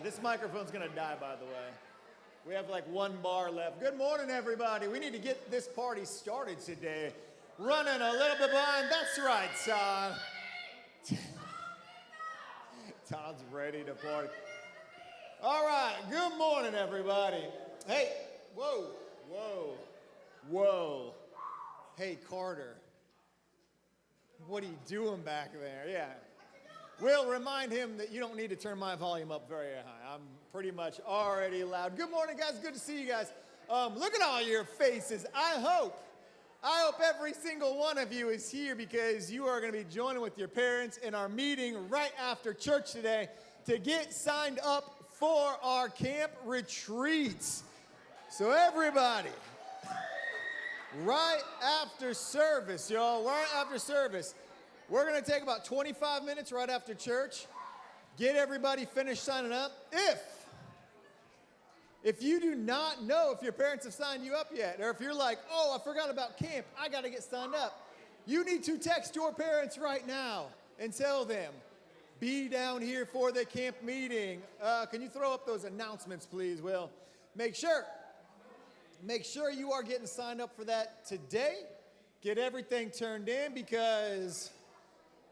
This microphone's gonna die, by the way. We have like one bar left. Good morning, everybody. We need to get this party started today. Running a little bit behind. That's right, Todd. Todd's ready to party. All right, good morning, everybody. Hey, whoa. Hey, Carter. What are you doing back there? Yeah. We'll remind him that you don't need to turn my volume up very high. I'm pretty much already loud. Good morning, guys. Good to see you guys. Look at all your faces. I hope every single one of you is here because you are going to be joining with your parents in our meeting right after church today to get signed up for our camp retreats. So everybody, right after service, y'all, right after service, we're going to take about 25 minutes right after church, get everybody finished signing up. If you do not know if your parents have signed you up yet, or if you're like, oh, I forgot about camp, I got to get signed up, you need to text your parents right now and tell them, be down here for the camp meeting. Can you throw up those announcements, please, Will? Make sure you are getting signed up for that today. Get everything turned in because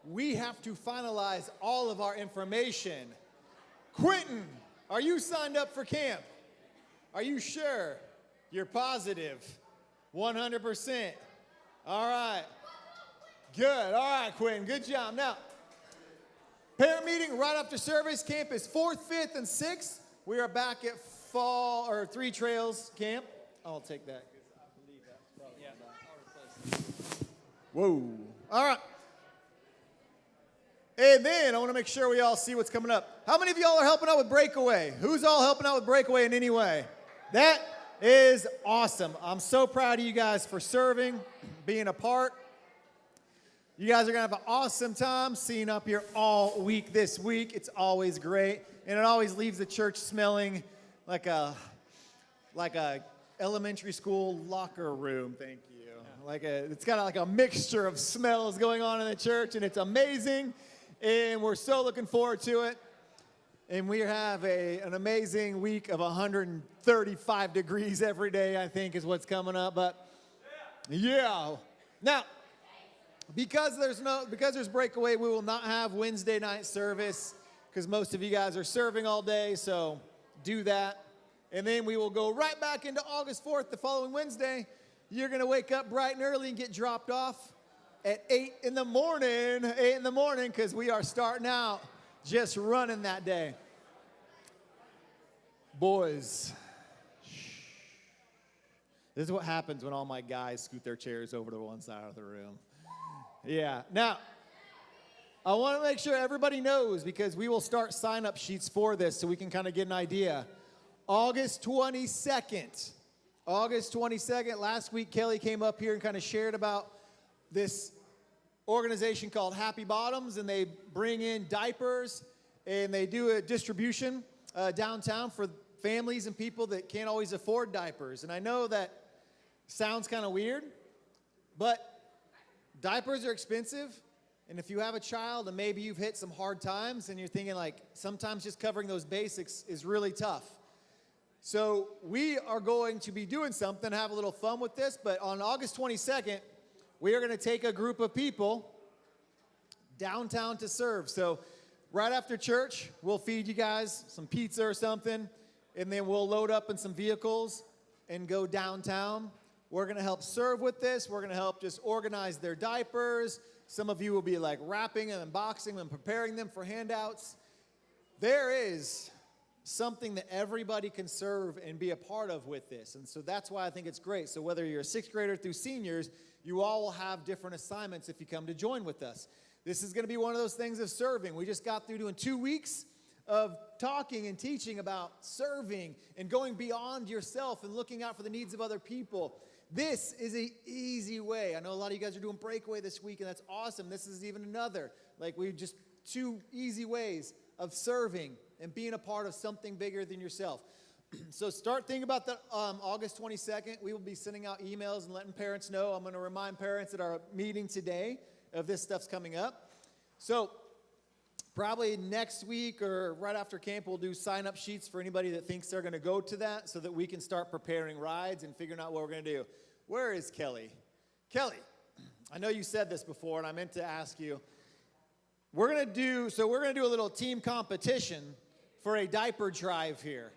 we have to finalize all of our information. Quentin, are you signed up for camp? Are you sure? You're positive? 100%. All right. Good. All right, Quentin. Good job. Now, parent meeting right after service. Camp is 4th, 5th, and 6th. We are back at Three Trails Camp. I'll take that. I believe that's probably Whoa. All right. And then I want to make sure we all see what's coming up. How many of y'all are helping out with Breakaway? Who's all helping out with Breakaway in any way? That is awesome. I'm so proud of you guys for serving, being a part. You guys are going to have an awesome time seeing up here all week this week. It's always great. And it always leaves the church smelling like a elementary school locker room. Thank you. It's got like a mixture of smells going on in the church, and it's amazing. And we're so looking forward to it. And we have an amazing week of 135 degrees every day, I think, is what's coming up. But yeah. Now, because there's Breakaway, we will not have Wednesday night service because most of you guys are serving all day, so do that. And then we will go right back into August 4th, the following Wednesday. You're going to wake up bright and early and get dropped off at 8 in the morning, because we are starting out just running that day. Boys, this is what happens when all my guys scoot their chairs over to one side of the room. Yeah. Now, I want to make sure everybody knows because we will start sign-up sheets for this so we can kind of get an idea. August 22nd, last week Kelly came up here and kind of shared about this organization called Happy Bottoms, and they bring in diapers, and they do a distribution downtown for families and people that can't always afford diapers. And I know that sounds kind of weird, but diapers are expensive, and if you have a child and maybe you've hit some hard times and you're thinking like sometimes just covering those basics is really tough. So we are going to be doing something, have a little fun with this, but on August 22nd, we are going to take a group of people downtown to serve. So right after church, we'll feed you guys some pizza or something, and then we'll load up in some vehicles and go downtown. We're going to help serve with this. We're going to help just organize their diapers. Some of you will be like wrapping and unboxing and preparing them for handouts. There is something that everybody can serve and be a part of with this. And so that's why I think it's great. So whether you're a 6th grader through seniors, you all will have different assignments if you come to join with us. This is going to be one of those things of serving. We just got through doing 2 weeks of talking and teaching about serving and going beyond yourself and looking out for the needs of other people. This is an easy way. I know a lot of you guys are doing Breakaway this week, and that's awesome. This is even another. We just 2 easy ways of serving and being a part of something bigger than yourself. So start thinking about that August 22nd. We will be sending out emails and letting parents know. I'm going to remind parents at our meeting today of this stuff's coming up. So Probably next week or right after camp, we'll do sign-up sheets for anybody that thinks they're going to go to that so that we can start preparing rides and figuring out what we're going to do. Where is Kelly? Kelly, I know you said this before, and I meant to ask you. We're going to do a little team competition for a diaper drive here.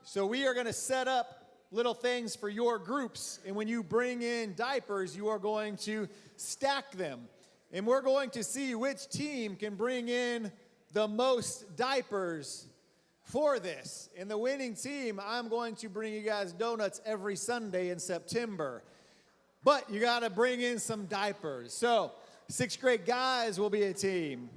So we are going to set up little things for your groups, and when you bring in diapers, you are going to stack them. And we're going to see which team can bring in the most diapers for this. In the winning team, I'm going to bring you guys donuts every Sunday in September. But you got to bring in some diapers. So 6th grade guys will be a team.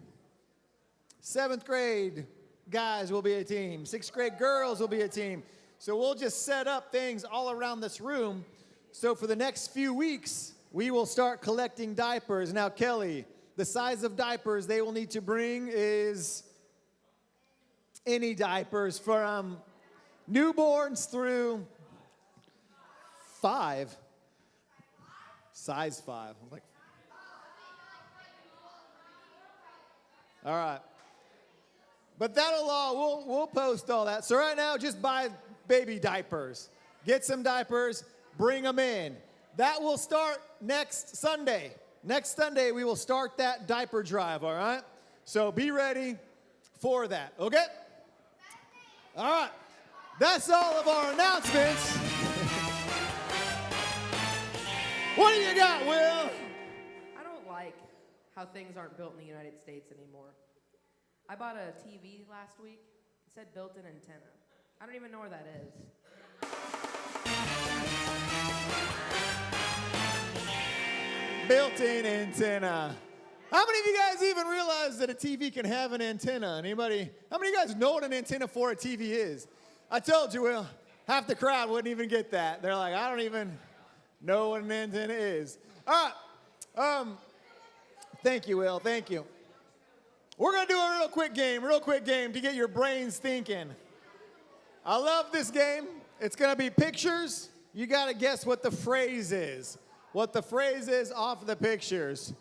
7th grade guys will be a team. 6th grade girls will be a team. So we'll just set up things all around this room. So for the next few weeks, we will start collecting diapers. Now, Kelly, the size of diapers they will need to bring is any diapers from newborns through 5. Size 5. All right. But that'll all, we'll post all that. So right now, just buy baby diapers. Get some diapers, bring them in. That will start next Sunday. Next Sunday, we will start that diaper drive, all right? So be ready for that, okay? All right. That's all of our announcements. What do you got, Will? I don't like how things aren't built in the United States anymore. I bought a TV last week. It said built-in antenna. I don't even know where that is. Built-in antenna. How many of you guys even realize that a TV can have an antenna? Anybody? How many of you guys know what an antenna for a TV is? I told you, Will, half the crowd wouldn't even get that. They're like, I don't even know what an antenna is. All right. Thank you, Will. Thank you. We're going to do a real quick game to get your brains thinking. I love this game. It's going to be pictures. You got to guess what the phrase is. What the phrase is off the pictures.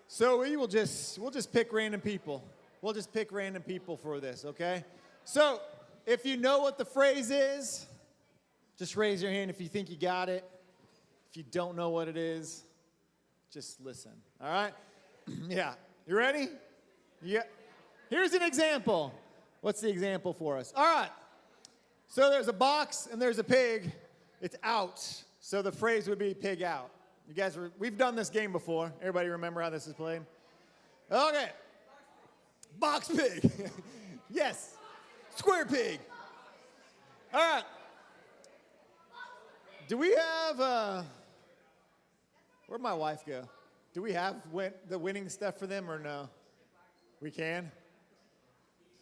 So we'll just pick random people. We'll just pick random people for this, okay? So if you know what the phrase is, just raise your hand if you think you got it. If you don't know what it is, just listen, all right? Yeah, you ready? Yeah. Here's an example. What's the example for us? All right. So there's a box and there's a pig. It's out. So the phrase would be pig out. You guys, we've done this game before. Everybody remember how this is played? Okay. Box pig. Yes. Square pig. All right. Do we have, where'd my wife go? Do we have the winning stuff for them or no? We can?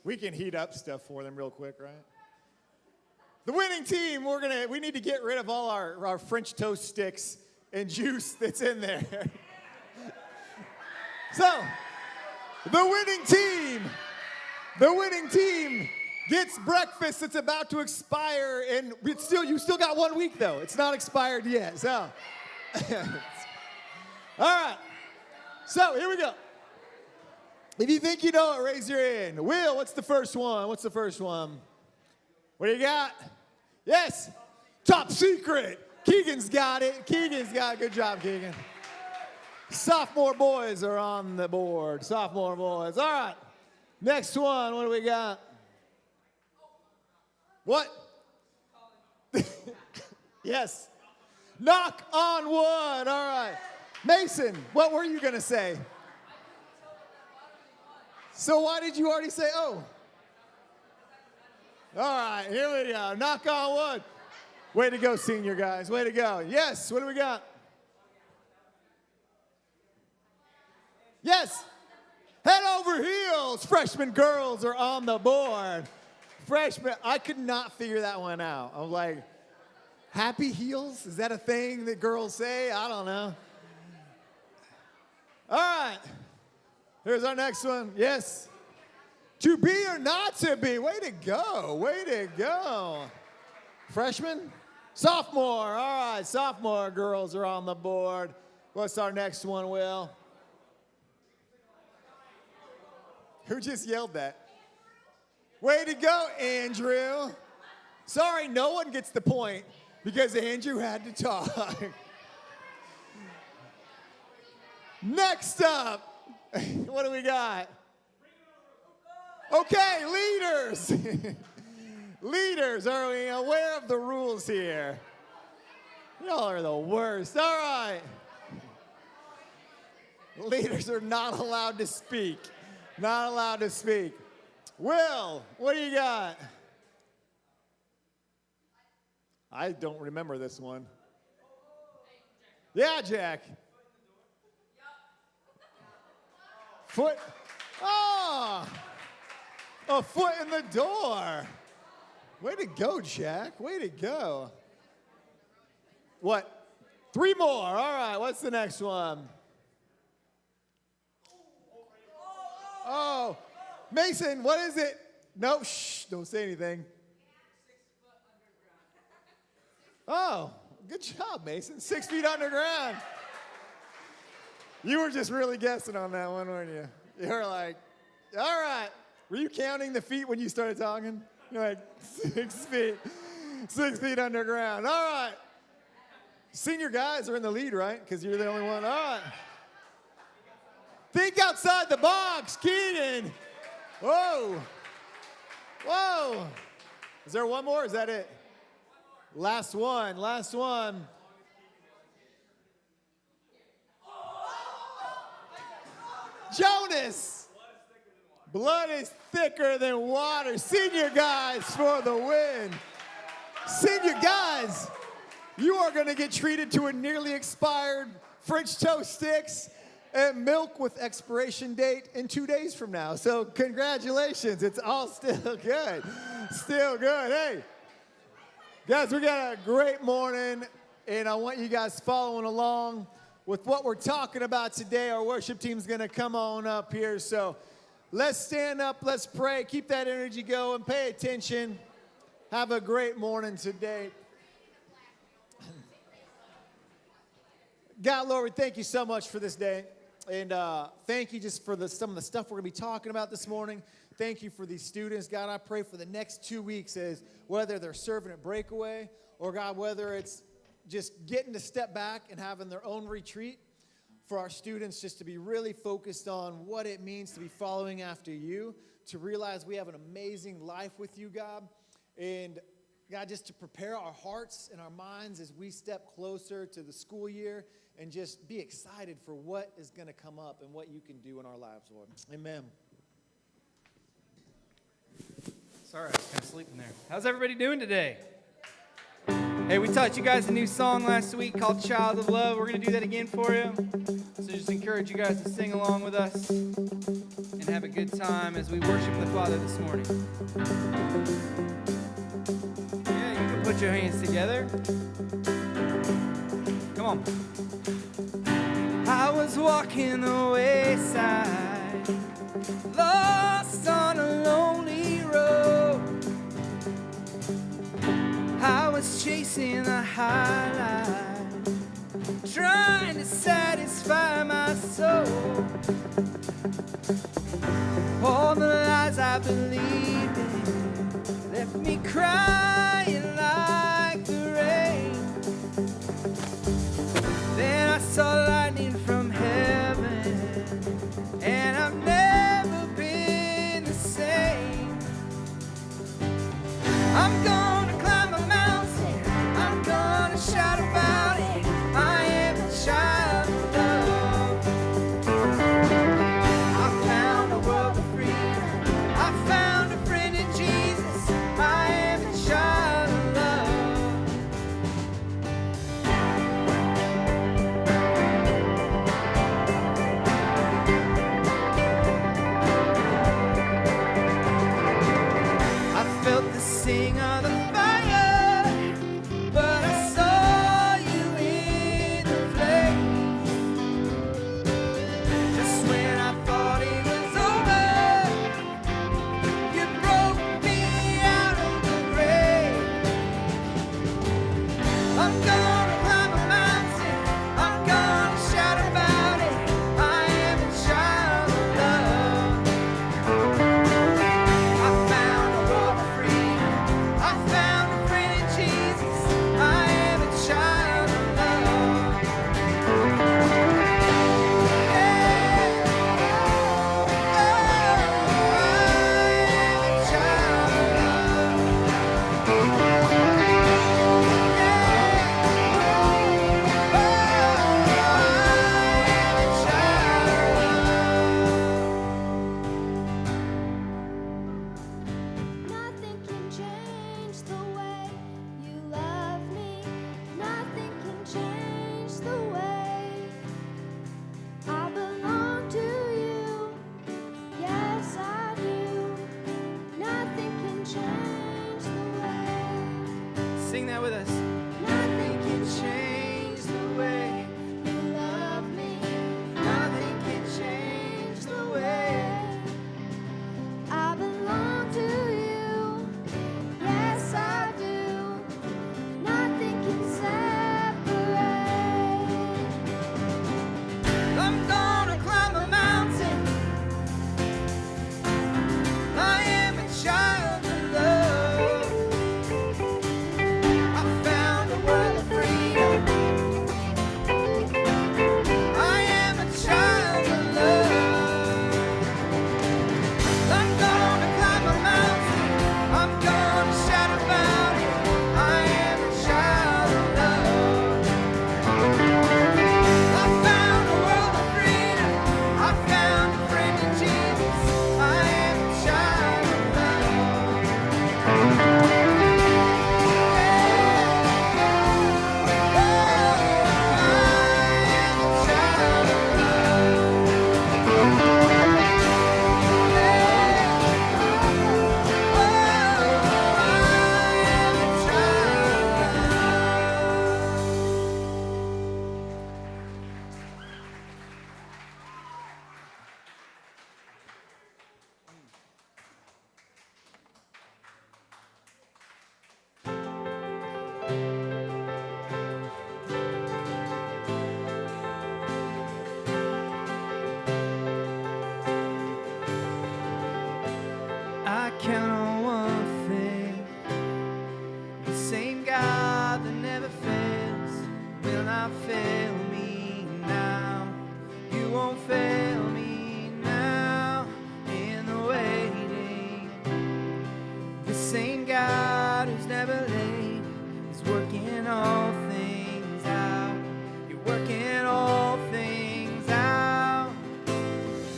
We can heat up stuff for them real quick, right? The winning team, we need to get rid of all our French toast sticks and juice that's in there. So, the winning team gets breakfast that's about to expire, and you still got 1 week though. It's not expired yet, so. All right, so here we go. If you think you know it, raise your hand. Will, what's the first one? What do you got? Yes, top secret. Keegan's got it. Good job, Keegan. Sophomore boys are on the board. Sophomore boys. All right, next one, what do we got? What? Yes. Knock on wood. All right. Mason, what were you going to say? So why did you already say, oh? All right, here we go. Knock on wood. Way to go, senior guys. Way to go. Yes, what do we got? Yes. Head over heels. Freshman girls are on the board. Freshman, I could not figure that one out. I was like, happy heels? Is that a thing that girls say? I don't know. All right. Here's our next one. Yes. To be or not to be. Way to go. Way to go. Freshman? Sophomore. All right. Sophomore girls are on the board. What's our next one, Will? Who just yelled that? Way to go, Andrew. Sorry, no one gets the point because Andrew had to talk. Next up, what do we got? Okay, leaders. Leaders, are we aware of the rules here? Y'all are the worst. All right. Leaders are not allowed to speak. Not allowed to speak. Will, what do you got? I don't remember this one. Yeah, Jack. Foot. Oh, a foot in the door. Way to go, Jack. Way to go. What? 3 more. All right, what's the next one? Oh, Mason, what is it? No, shh, don't say anything. Oh, good job, Mason. 6 feet underground. You were just really guessing on that one, weren't you? You were like, all right. Were you counting the feet when you started talking? You're like, 6 feet. 6 feet underground. All right. Senior guys are in the lead, right? Because you're the only one. All right. Think outside the box, Keaton. Whoa. Whoa. Is there one more? Is that it? Last one. Last one. Jonas. Blood is thicker than water. Senior guys for the win. Senior guys, you are going to get treated to a nearly expired French toast sticks and milk with expiration date in 2 days from now. So congratulations. It's all still good. Still good. Hey, guys, we got a great morning, and I want you guys following along with what we're talking about today. Our worship team's going to come on up here. So let's stand up. Let's pray. Keep that energy going. Pay attention. Have a great morning today. God, Lord, we thank you so much for this day. And thank you just for some of the stuff we're going to be talking about this morning. Thank you for these students. God, I pray for the next 2 weeks, as whether they're serving at Breakaway or, God, whether it's just getting to step back and having their own retreat, for our students just to be really focused on what it means to be following after you, to realize we have an amazing life with you, God. And, God, just to prepare our hearts and our minds as we step closer to the school year, and just be excited for what is going to come up and what you can do in our lives, Lord. Amen. Sorry, I was kind of sleeping there. How's everybody doing today? Hey, we taught you guys a new song last week called Child of Love. We're going to do that again for you. So just encourage you guys to sing along with us and have a good time as we worship the Father this morning. Yeah, you can put your hands together. Come on. I was walking the wayside, lost on a lonely road. I was chasing a high life, trying to satisfy my soul. All the lies I believed in left me crying like the rain. Then I saw lightning from heaven, and I've never been the same. I'm gonna climb a mountain, I'm gonna shout about it. I am a child of love. I found a world of freedom, I found a friend in Jesus. I am a child that with us. Nothing can change the way you love me. Nothing can change the way I belong to you. Yes, I do. Nothing can separate. I'm gonna climb a mountain. I am a child of love. I found a world of freedom. I am a child of love. I'm gonna climb a mountain. I'm gonna shout about it. I am a child of love. I found a world of freedom. I found a friend in Jesus. I am a child of love. I am a child of I count on one thing. The same God that never fails will not fail me now. You won't fail me now in the waiting. The same God who's never late is working all things out. You're working all things out.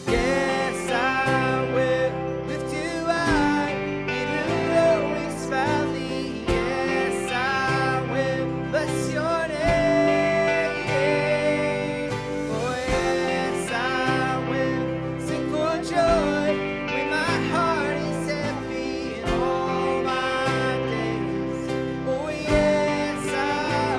Yes, I will lift you high in the lowest valley. Yes, I will bless your name. Oh, yes, I will sing for joy when my heart is heavy in all my days. Oh, yes, I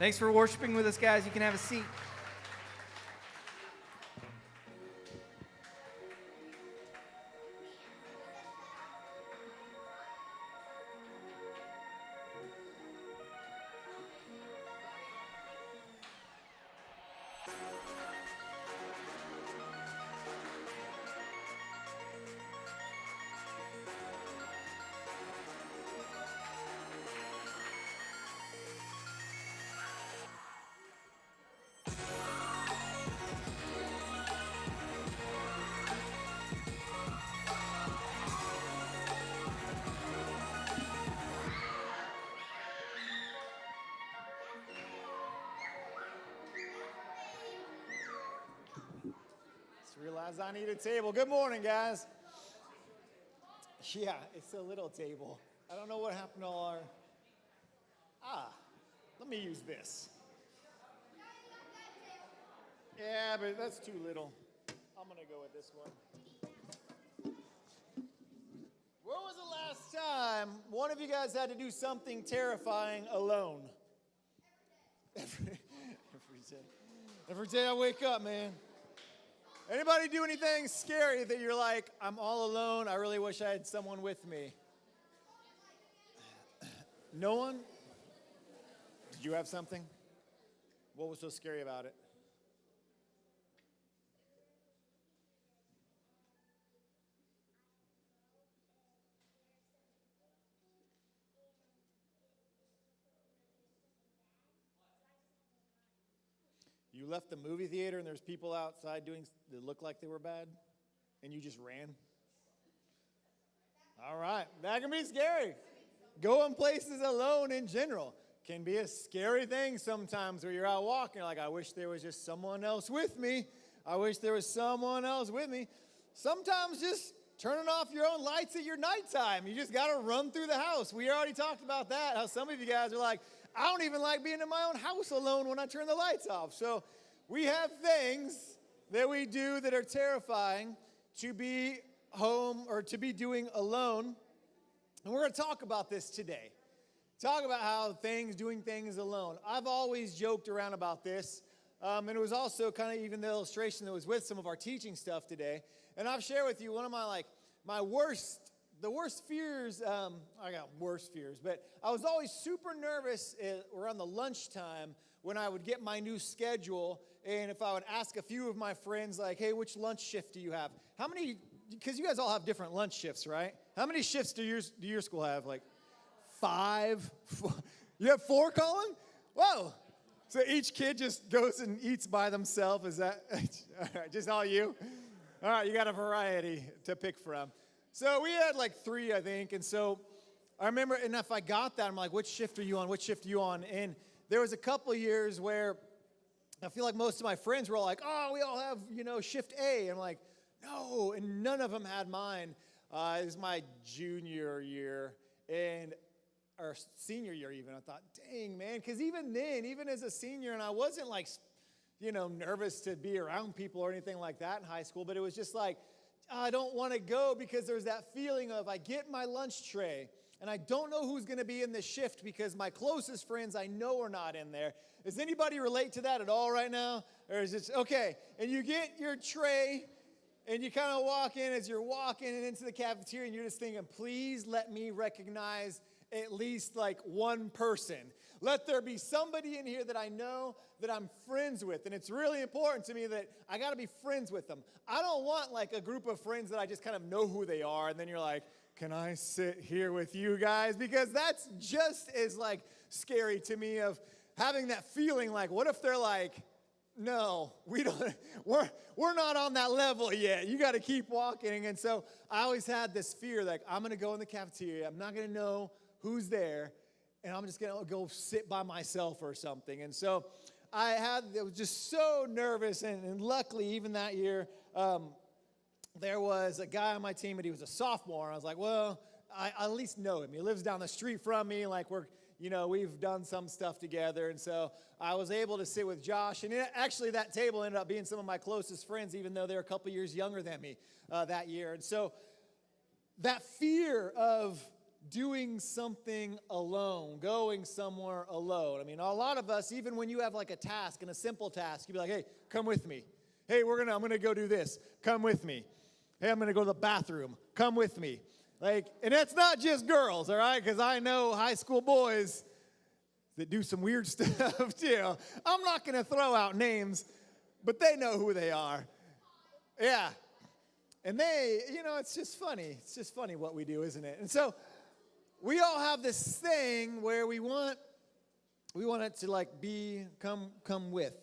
Thanks for worshiping with us, guys. You can have a seat. Just realized I need a table. Good morning, guys. Yeah, it's a little table. I don't know what happened to all our... let me use this. Yeah, but that's too little. I'm going to go with this one. When was the last time one of you guys had to do something terrifying alone? Every day I wake up, man. Anybody do anything scary that you're like, I'm all alone, I really wish I had someone with me? No one? Did you have something? What was so scary about it? You left the movie theater and there's people outside doing that looked like they were bad, and you just ran? All right, that can be scary. Going places alone in general can be a scary thing sometimes where you're out walking, like, I wish there was just someone else with me. I wish there was someone else with me. Sometimes just turning off your own lights at your nighttime. You just got to run through the house. We already talked about that, how some of you guys are like, I don't even like being in my own house alone when I turn the lights off. So we have things that we do that are terrifying to be home or to be doing alone. And we're going to talk about this today. Talk about how doing things alone. I've always joked around about this. And it was also kind of even the illustration that was with some of our teaching stuff today. And I've shared with you one of my worst fears. I got worse fears, but I was always super nervous around the lunchtime when I would get my new schedule. And if I would ask a few of my friends, like, hey, which lunch shift do you have? How many, because you guys all have different lunch shifts, right? How many shifts do your school have? Like 5? You have 4, Colin? Whoa. So each kid just goes and eats by themselves. Is that just all you? All right, you got a variety to pick from. So we had like 3, I think. And so I remember, and if I got that, I'm like, which shift are you on? Which shift are you on? And there was a couple of years where I feel like most of my friends were all like, oh, we all have, shift A. And I'm like, no, and none of them had mine. It was my junior year or senior year even. I thought, dang, man, because even then, even as a senior, and I wasn't like, nervous to be around people or anything like that in high school, but it was just like, I don't want to go because there's that feeling of I get my lunch tray and I don't know who's going to be in the shift because my closest friends I know are not in there. Does anybody relate to that at all right now? Or is it, okay, and you get your tray and you kind of walk in as you're walking into the cafeteria and you're just thinking, please let me recognize at least like one person. Let there be somebody in here that I know that I'm friends with. And it's really important to me that I got to be friends with them. I don't want like a group of friends that I just kind of know who they are. And then you're like, can I sit here with you guys? Because that's just as like scary to me of having that feeling like, what if they're like, no, we're not on that level yet. You got to keep walking. And so I always had this fear, like I'm going to go in the cafeteria. I'm not going to know who's there. And I'm just going to go sit by myself or something. And so I was just so nervous. And luckily, even that year, there was a guy on my team, and he was a sophomore. And I was like, well, I at least know him. He lives down the street from me. Like we've done some stuff together. And so I was able to sit with Josh. And actually, that table ended up being some of my closest friends, even though they're a couple years younger than me that year. And so that fear of doing something alone, going somewhere alone. I mean, a lot of us, even when you have like a task and a simple task, you'd be like, hey, come with me. Hey, I'm gonna go do this. Come with me. Hey, I'm gonna go to the bathroom. Come with me. Like, and that's not just girls, all right? Because I know high school boys that do some weird stuff too. I'm not gonna throw out names, but they know who they are. Yeah. And they, it's just funny. It's just funny what we do, isn't it? And so we all have this thing where we want it to like come with.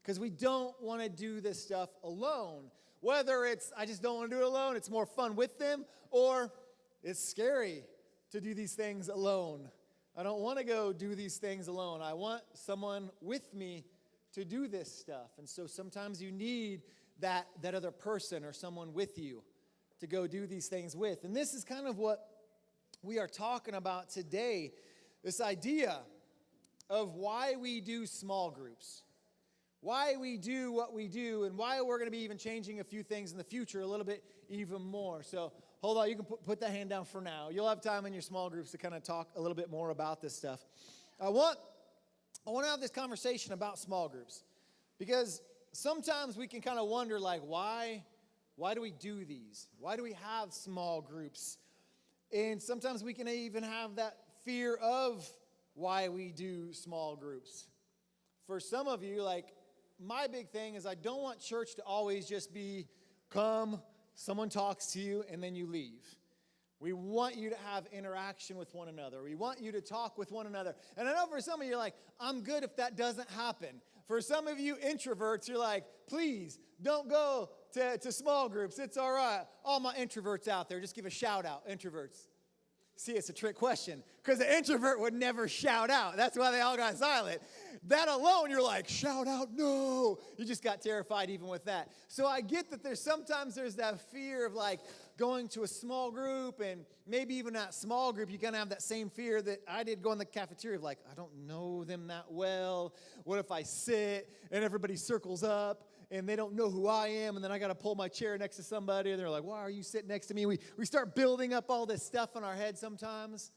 Because we don't want to do this stuff alone. Whether it's, I just don't want to do it alone, it's more fun with them, or it's scary to do these things alone. I don't want to go do these things alone. I want someone with me to do this stuff. And so sometimes you need that other person or someone with you to go do these things with. And this is kind of what we are talking about today, this idea of why we do small groups, why we do what we do, and why we're going to be even changing a few things in the future a little bit even more. So hold on, you can put that hand down for now. You'll have time in your small groups to kind of talk a little bit more about this stuff. I want to have this conversation about small groups because sometimes we can kind of wonder, like, why do we do these? Why do we have small groups? And sometimes we can even have that fear of why we do small groups. For some of you, like, my big thing is I don't want church to always just be come, someone talks to you, and then you leave. We want you to have interaction with one another. We want you to talk with one another. And I know for some of you, you're like, I'm good if that doesn't happen. For some of you introverts, you're like, please don't go to small groups. It's all right. All my introverts out there, just give a shout out, introverts. See, it's a trick question because the introvert would never shout out. That's why they all got silent. That alone, you're like, shout out, no. You just got terrified even with that. So I get that there's that fear of like going to a small group, and maybe even that small group, you kind of have that same fear that I did going to the cafeteria of like, I don't know them that well. What if I sit and everybody circles up and they don't know who I am, and then I got to pull my chair next to somebody, and they're like, why are you sitting next to me? We start building up all this stuff in our head sometimes.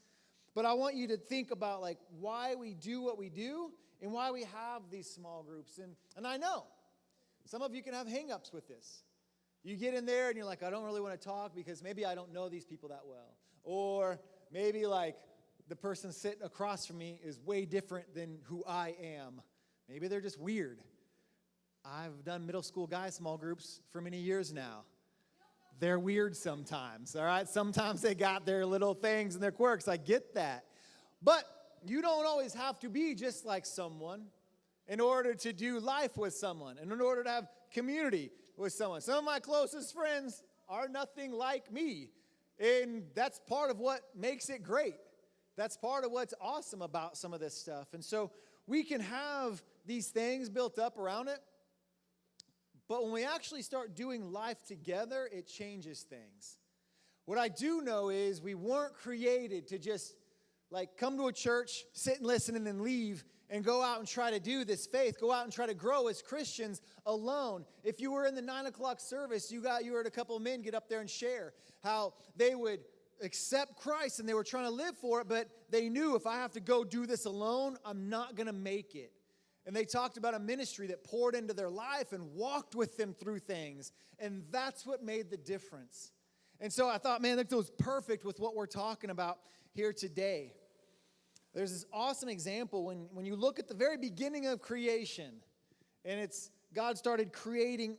But I want you to think about like why we do what we do and why we have these small groups. And I know some of you can have hang-ups with this. You get in there and you're like, I don't really want to talk because maybe I don't know these people that well. Or maybe like the person sitting across from me is way different than who I am. Maybe they're just weird. I've done middle school guy small groups for many years now. They're weird sometimes, all right? Sometimes they got their little things and their quirks. I get that. But you don't always have to be just like someone in order to do life with someone and in order to have community with someone. Some of my closest friends are nothing like me, and that's part of what makes it great. That's part of what's awesome about some of this stuff. And so we can have these things built up around it, but when we actually start doing life together, it changes things. What I do know is we weren't created to just like come to a church, sit and listen, and then leave and go out and try to do this faith, go out and try to grow as Christians alone. If you were in the 9 o'clock service, you heard a couple of men get up there and share how they would accept Christ and they were trying to live for it, but they knew if I have to go do this alone, I'm not going to make it. And they talked about a ministry that poured into their life and walked with them through things. And that's what made the difference. And so I thought, man, that goes perfect with what we're talking about here today. There's this awesome example when you look at the very beginning of creation, and it's God started creating,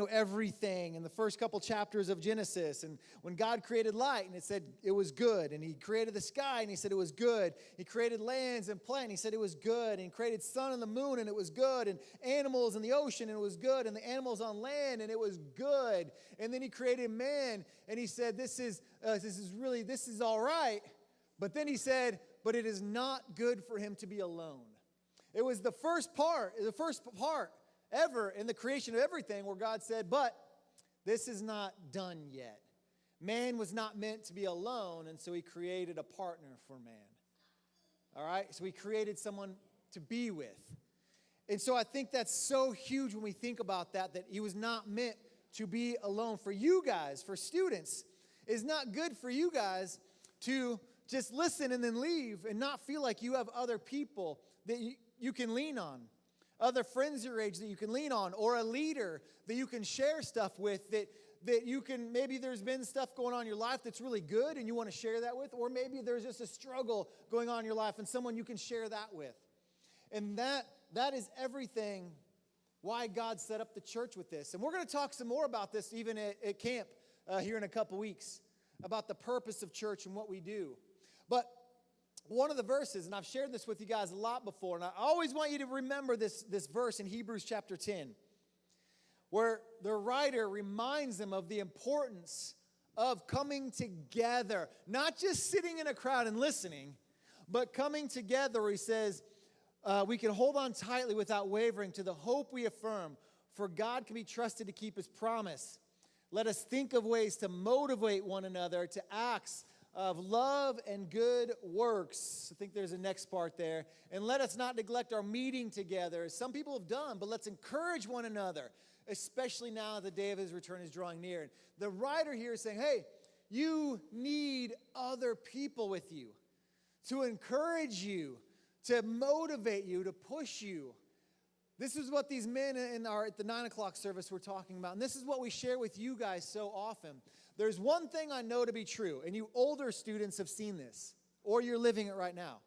everything in the first couple chapters of Genesis. And when God created light, and it said it was good. And he created the sky, and he said it was good. He created lands and plant, and he said it was good. And he created sun and the moon, and it was good. And animals in the ocean, and it was good. And the animals on land, and it was good. And then he created man, and he said, this is all right. But then he said, but it is not good for him to be alone. It was the first part ever in the creation of everything where God said, but this is not done yet. Man was not meant to be alone, and so he created a partner for man. All right? So he created someone to be with. And so I think that's so huge when we think about that he was not meant to be alone. For you guys, for students, it's not good for you guys to just listen and then leave and not feel like you have other people that you can lean on, other friends your age that you can lean on, or a leader that you can share stuff with that you can, maybe there's been stuff going on in your life that's really good and you want to share that with, or maybe there's just a struggle going on in your life and someone you can share that with. And that is everything why God set up the church with this. And we're going to talk some more about this even at camp here in a couple weeks, about the purpose of church and what we do. But one of the verses, and I've shared this with you guys a lot before, and I always want you to remember this verse in Hebrews chapter 10, where the writer reminds them of the importance of coming together, not just sitting in a crowd and listening, but coming together, where he says, we can hold on tightly without wavering to the hope we affirm, for God can be trusted to keep his promise. Let us think of ways to motivate one another to acts of love and good works. I think there's a next part there. And let us not neglect our meeting together, as some people have done, but let's encourage one another, especially now the day of his return is drawing near. And the writer here is saying, hey, you need other people with you to encourage you, to motivate you, to push you. This is what these men at the 9 o'clock service were talking about. And this is what we share with you guys so often. There's one thing I know to be true, and you older students have seen this, or you're living it right now.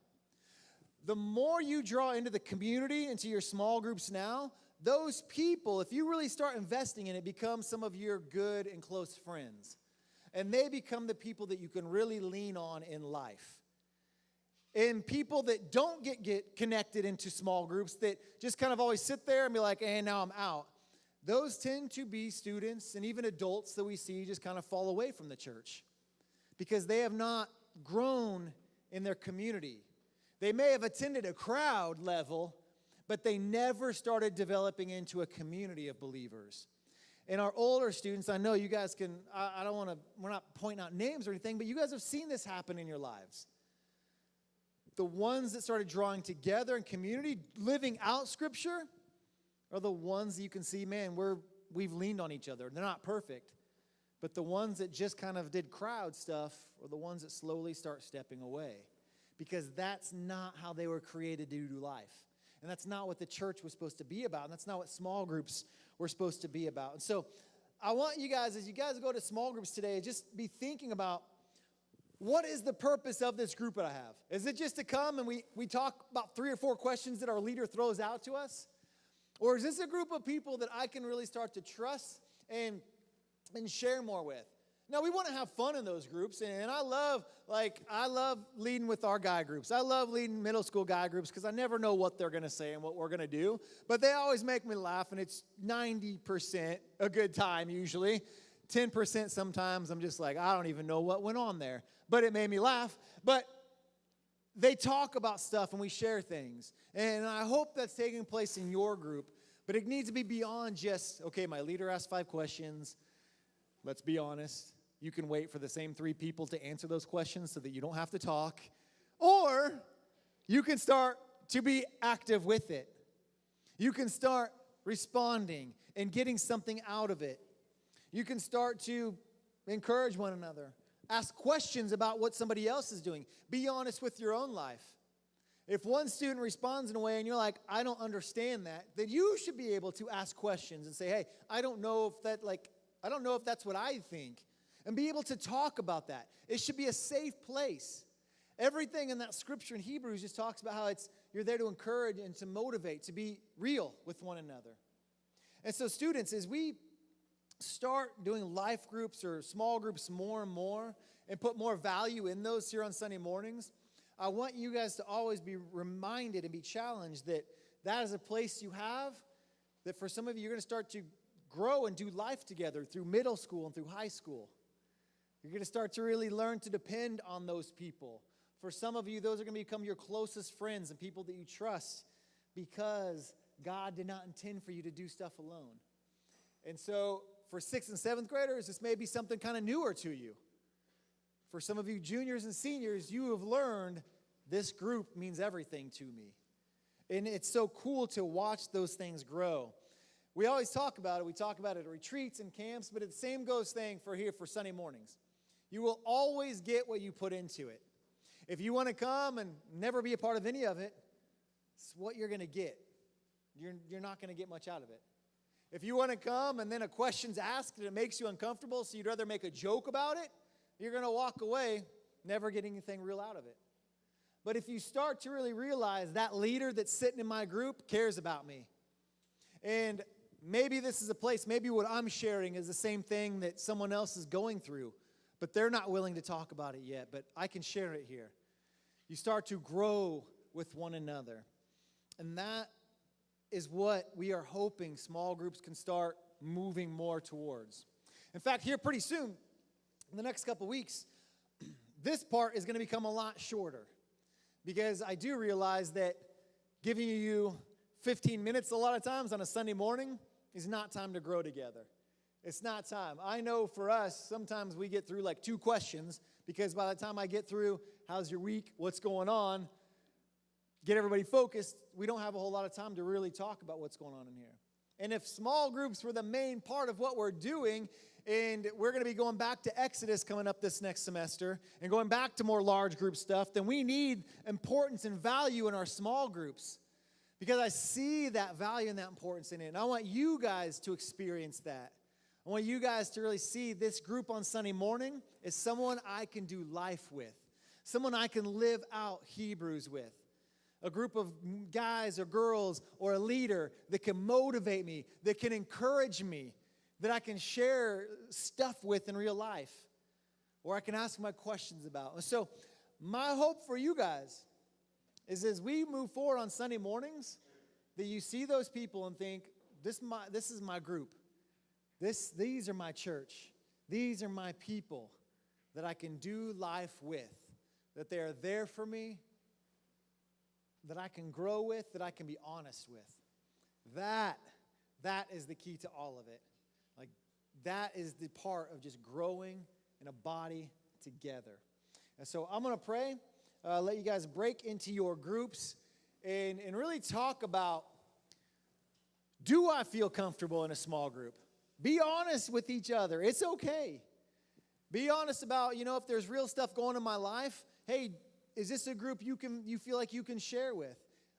The more you draw into the community, into your small groups now, those people, if you really start investing in it, become some of your good and close friends. And they become the people that you can really lean on in life. And people that don't get connected into small groups, that just kind of always sit there and be like, hey, now I'm out. Those tend to be students and even adults that we see just kind of fall away from the church because they have not grown in their community. They may have attended a crowd level, but they never started developing into a community of believers. And our older students, I know you guys can, we're not pointing out names or anything, but you guys have seen this happen in your lives. The ones that started drawing together in community, living out Scripture, are the ones that you can see, man, we've leaned on each other. They're not perfect. But the ones that just kind of did crowd stuff are the ones that slowly start stepping away. Because that's not how they were created to do life. And that's not what the church was supposed to be about. And that's not what small groups were supposed to be about. And so I want you guys, as you guys go to small groups today, just be thinking about, what is the purpose of this group that I have? Is it just to come and we talk about 3 or 4 questions that our leader throws out to us? Or is this a group of people that I can really start to trust and share more with? Now, we want to have fun in those groups, and I love leading with our guy groups. I love leading middle school guy groups because I never know what they're going to say and what we're going to do. But they always make me laugh, and it's 90% a good time usually. 10% sometimes I'm just like, I don't even know what went on there. But it made me laugh. But they talk about stuff and we share things. And I hope that's taking place in your group. But it needs to be beyond just, okay, my leader asked 5 questions. Let's be honest. You can wait for the same 3 people to answer those questions so that you don't have to talk. Or you can start to be active with it. You can start responding and getting something out of it. You can start to encourage one another. Ask questions about what somebody else is doing. Be honest with your own life. If one student responds in a way and you're like, I don't understand that, then you should be able to ask questions and say, hey, I don't know if that's what I think. And be able to talk about that. It should be a safe place. Everything in that scripture in Hebrews just talks about how you're there to encourage and to motivate, to be real with one another. And so students, as we start doing life groups or small groups more and more and put more value in those here on Sunday mornings, I want you guys to always be reminded and be challenged that that is a place you have, that for some of you, you're going to start to grow and do life together through middle school and through high school. You're going to start to really learn to depend on those people. For some of you, those are going to become your closest friends and people that you trust because God did not intend for you to do stuff alone. And so for 6th and 7th graders, this may be something kind of newer to you. For some of you juniors and seniors, you have learned this group means everything to me. And it's so cool to watch those things grow. We always talk about it. We talk about it at retreats and camps, but it's the same goes thing for here for Sunday mornings. You will always get what you put into it. If you want to come and never be a part of any of it, it's what you're going to get. You're not going to get much out of it. If you want to come and then a question's asked and it makes you uncomfortable, so you'd rather make a joke about it, you're going to walk away never getting anything real out of it. But if you start to really realize that leader that's sitting in my group cares about me, and maybe this is a place, maybe what I'm sharing is the same thing that someone else is going through, but they're not willing to talk about it yet, but I can share it here. You start to grow with one another. And that is what we are hoping small groups can start moving more towards. In fact, here pretty soon, in the next couple weeks, this part is going to become a lot shorter, because I do realize that giving you 15 minutes a lot of times on a Sunday morning is not time to grow together. It's not time. I know for us, sometimes we get through like 2 questions, because by the time I get through, how's your week, what's going on, get everybody focused, we don't have a whole lot of time to really talk about what's going on in here. And if small groups were the main part of what we're doing, and we're going to be going back to Exodus coming up this next semester, and going back to more large group stuff, then we need importance and value in our small groups. Because I see that value and that importance in it. And I want you guys to experience that. I want you guys to really see this group on Sunday morning as someone I can do life with. Someone I can live out Hebrews with. A group of guys or girls or a leader that can motivate me, that can encourage me, that I can share stuff with in real life, or I can ask my questions about. And so my hope for you guys is as we move forward on Sunday mornings, that you see those people and think, this is my group. These are my church. These are my people that I can do life with, that they are there for me, that I can grow with, that I can be honest with. That is the key to all of it. Like, that is the part of just growing in a body together. And so I'm going to pray, let you guys break into your groups and really talk about, do I feel comfortable in a small group? Be honest with each other. It's okay. Be honest about, if there's real stuff going on in my life, hey, is this a group you feel like you can share with?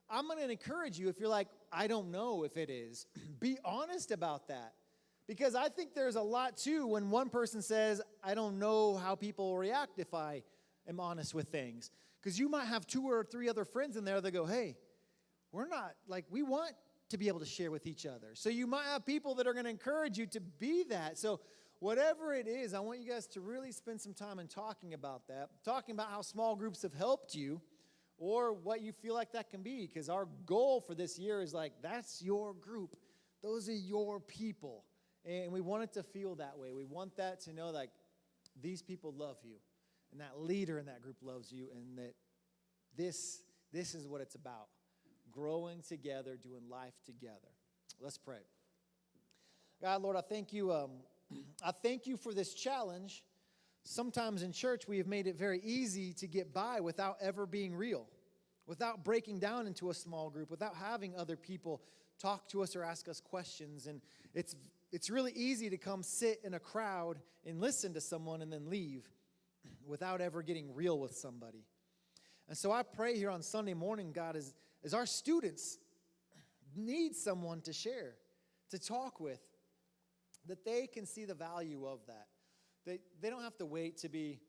I'm going to encourage you if you're like, I don't know if it is. Be honest about that. Because I think there's a lot, too, when one person says, I don't know how people will react if I am honest with things. Because you might have 2 or 3 other friends in there that go, hey, we want to be able to share with each other. So you might have people that are going to encourage you to be that. So whatever it is, I want you guys to really spend some time in talking about that, talking about how small groups have helped you or what you feel like that can be, because our goal for this year is that's your group. Those are your people. And we want it to feel that way. We want that to know these people love you, and that leader in that group loves you, and that this is what it's about, growing together, doing life together. Let's pray. God, Lord, I thank you. I thank you for this challenge. Sometimes in church, we have made it very easy to get by without ever being real, without breaking down into a small group, without having other people talk to us or ask us questions. And it's really easy to come sit in a crowd and listen to someone and then leave without ever getting real with somebody. And so I pray here on Sunday morning, God, as our students need someone to share, to talk with, that they can see the value of that. They don't have to wait to be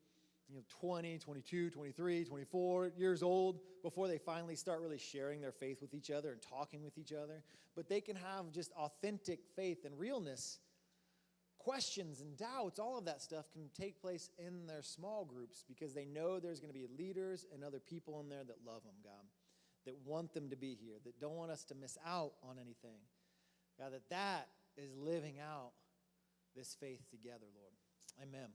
20, 22, 23, 24 years old before they finally start really sharing their faith with each other and talking with each other. But they can have just authentic faith and realness. Questions and doubts, all of that stuff can take place in their small groups because they know there's going to be leaders and other people in there that love them, God, that want them to be here, that don't want us to miss out on anything. God, that is living out this faith together, Lord. Amen.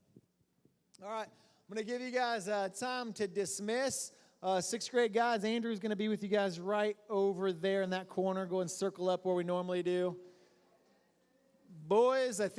All right, I'm going to give you guys time to dismiss. 6th grade guys, Andrew's going to be with you guys right over there in that corner. Go and circle up where we normally do. Boys, I think